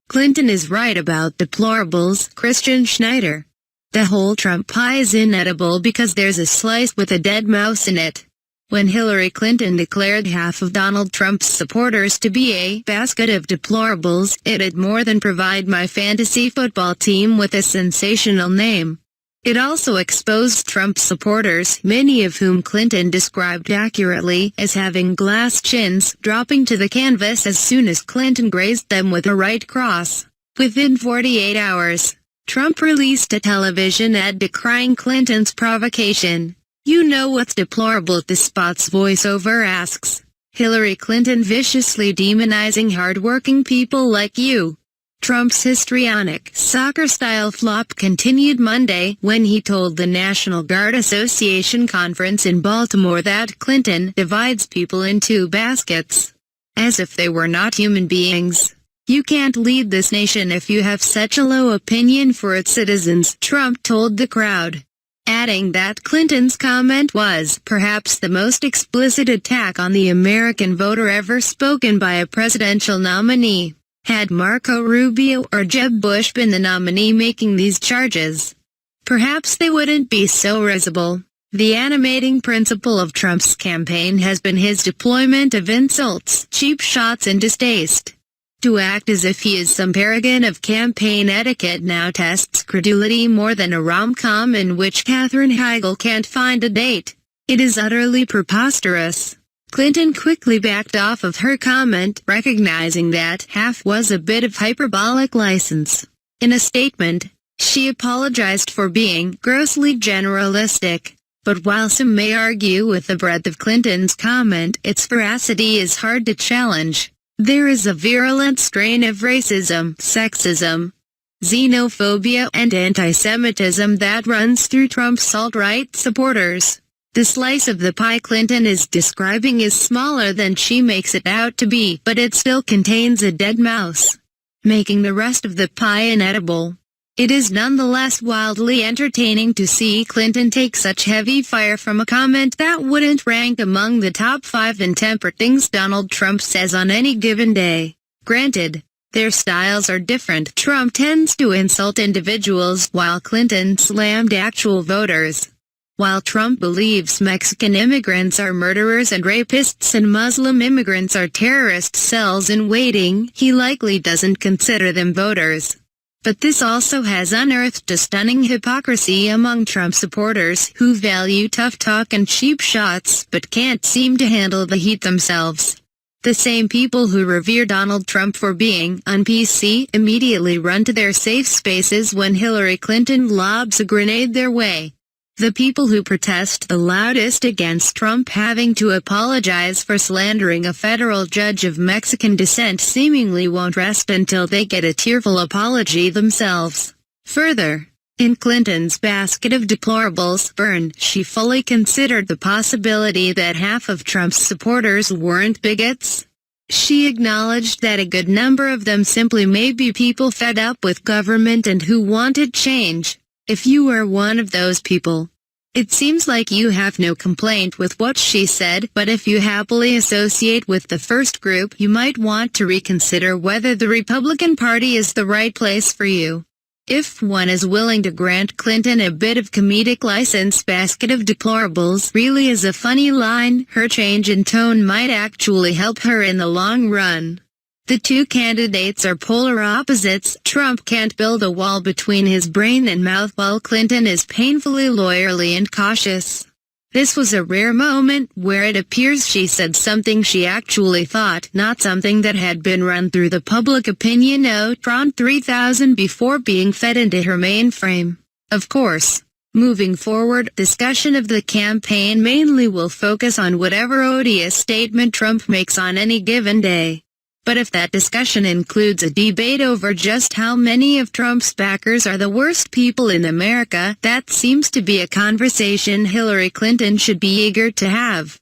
Clinton is right about deplorables, Christian Schneider. The whole Trump pie is inedible because there's a slice with a dead mouse in it. When Hillary Clinton declared half of Donald Trump's supporters to be a basket of deplorables, it did more than provide my fantasy football team with a sensational name. It also exposed Trump supporters, many of whom Clinton described accurately as having glass chins, dropping to the canvas as soon as Clinton grazed them with a right cross. Within 48 hours, Trump released a television ad decrying Clinton's provocation. "You know what's deplorable?" the spot's voiceover asks. "Hillary Clinton viciously demonizing hardworking people like you." Trump's histrionic, soccer-style flop continued Monday when he told the National Guard Association conference in Baltimore that Clinton divides people into baskets. As if they were not human beings. "You can't lead this nation if you have such a low opinion for its citizens," Trump told the crowd. Adding that Clinton's comment was perhaps the most explicit attack on the American voter ever spoken by a presidential nominee. Had Marco Rubio or Jeb Bush been the nominee making these charges, perhaps they wouldn't be so risible. The animating principle of Trump's campaign has been his deployment of insults, cheap shots and distaste. To act as if he is some paragon of campaign etiquette now tests credulity more than a rom-com in which Katherine Heigl can't find a date. It is utterly preposterous. Clinton quickly backed off of her comment, recognizing that half was a bit of hyperbolic license. In a statement, she apologized for being grossly generalistic. But while some may argue with the breadth of Clinton's comment, its veracity is hard to challenge. There is a virulent strain of racism, sexism, xenophobia, and anti-Semitism that runs through Trump's alt-right supporters. The slice of the pie Clinton is describing is smaller than she makes it out to be, but it still contains a dead mouse, making the rest of the pie inedible. It is nonetheless wildly entertaining to see Clinton take such heavy fire from a comment that wouldn't rank among the top 5 intemperate things Donald Trump says on any given day. Granted, their styles are different. Trump tends to insult individuals while Clinton slammed actual voters. While Trump believes Mexican immigrants are murderers and rapists and Muslim immigrants are terrorist cells in waiting, he likely doesn't consider them voters. But this also has unearthed a stunning hypocrisy among Trump supporters who value tough talk and cheap shots but can't seem to handle the heat themselves. The same people who revere Donald Trump for being un-PC immediately run to their safe spaces when Hillary Clinton lobs a grenade their way. The people who protest the loudest against Trump having to apologize for slandering a federal judge of Mexican descent seemingly won't rest until they get a tearful apology themselves. Further, in Clinton's basket of deplorables burn, she fully considered the possibility that half of Trump's supporters weren't bigots. She acknowledged that a good number of them simply may be people fed up with government and who wanted change. If you were one of those people, it seems like you have no complaint with what she said, but if you happily associate with the first group, you might want to reconsider whether the Republican Party is the right place for you. If one is willing to grant Clinton a bit of comedic license, basket of deplorables really is a funny line. Her change in tone might actually help her in the long run. The two candidates are polar opposites. Trump can't build a wall between his brain and mouth while Clinton is painfully lawyerly and cautious. This was a rare moment where it appears she said something she actually thought, not something that had been run through the public opinion Neutron 3000 before being fed into her mainframe. Of course, moving forward, discussion of the campaign mainly will focus on whatever odious statement Trump makes on any given day. But if that discussion includes a debate over just how many of Trump's backers are the worst people in America, that seems to be a conversation Hillary Clinton should be eager to have.